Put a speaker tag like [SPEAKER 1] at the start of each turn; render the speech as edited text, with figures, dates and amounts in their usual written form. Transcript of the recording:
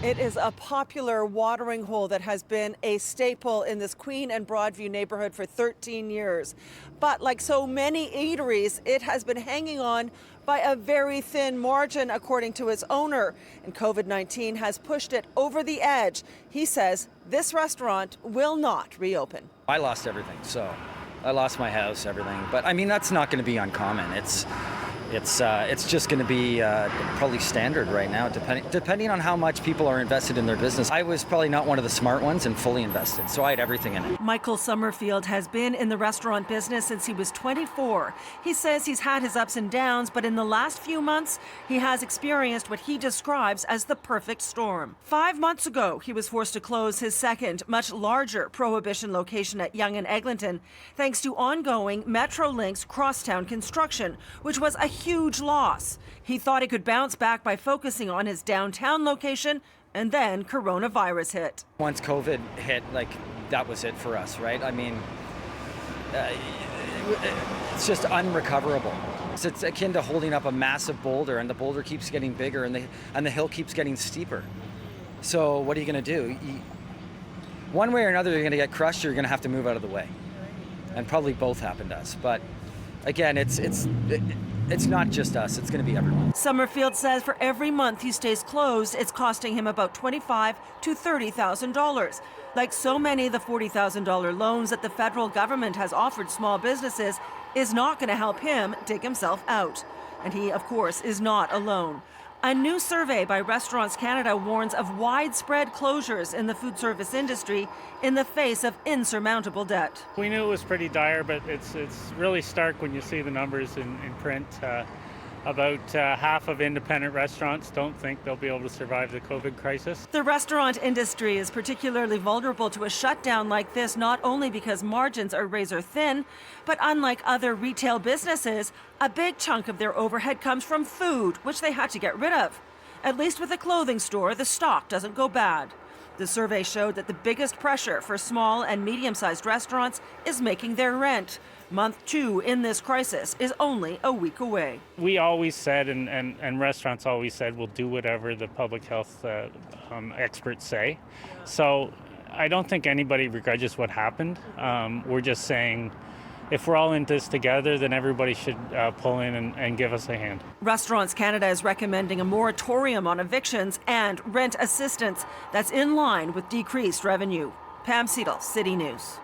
[SPEAKER 1] It is a popular watering hole that has been a staple in this Queen and Broadview neighborhood for 13 years. But like so many eateries, it has been hanging on by a very thin margin, according to its owner. And COVID-19 has pushed it over the edge. He says this restaurant will not reopen.
[SPEAKER 2] I lost everything, so I lost my house, everything. But I mean, that's not going to be uncommon. It's just going to be probably standard right now, depending on how much people are invested in their business. I was probably not one of the smart ones and fully invested, so I had everything in it.
[SPEAKER 1] Michael Summerfield has been in the restaurant business since he was 24. He says he's had his ups and downs, but in the last few months, he has experienced what he describes as the perfect storm. 5 months ago, he was forced to close his second, much larger Prohibition location at Yonge and Eglinton, thanks to ongoing Metrolink's crosstown construction, which was a huge loss. He thought he could bounce back by focusing on his downtown location, and then coronavirus hit.
[SPEAKER 2] Once COVID hit, that was it for us, right? I mean, it's just unrecoverable. It's akin to holding up a massive boulder, and the boulder keeps getting bigger, and the hill keeps getting steeper. So what are you going to do? One way or another, you're going to get crushed, or you're going to have to move out of the way. And probably both happened to us. But again, it's not just us, it's going to be everyone.
[SPEAKER 1] Summerfield says for every month he stays closed, it's costing him about $25,000 to $30,000. Like so many, the $40,000 loans that the federal government has offered small businesses is not going to help him dig himself out. And he, of course, is not alone. A new survey by Restaurants Canada warns of widespread closures in the food service industry in the face of insurmountable debt.
[SPEAKER 3] We knew it was pretty dire, but it's really stark when you see the numbers in print. About half of independent restaurants don't think they'll be able to survive the COVID crisis.
[SPEAKER 1] The restaurant industry is particularly vulnerable to a shutdown like this, not only because margins are razor thin, but unlike other retail businesses, a big chunk of their overhead comes from food, which they had to get rid of. At least with a clothing store, the stock doesn't go bad. The survey showed that the biggest pressure for small and medium-sized restaurants is making their rent. Month 2 in this crisis is only a week away.
[SPEAKER 3] We always said, and restaurants always said, we'll do whatever the public health experts say. So I don't think anybody begrudges what happened. We're just saying, if we're all in this together, then everybody should pull in and give us a hand.
[SPEAKER 1] Restaurants Canada is recommending a moratorium on evictions and rent assistance that's in line with decreased revenue. Pam Seatle, City News.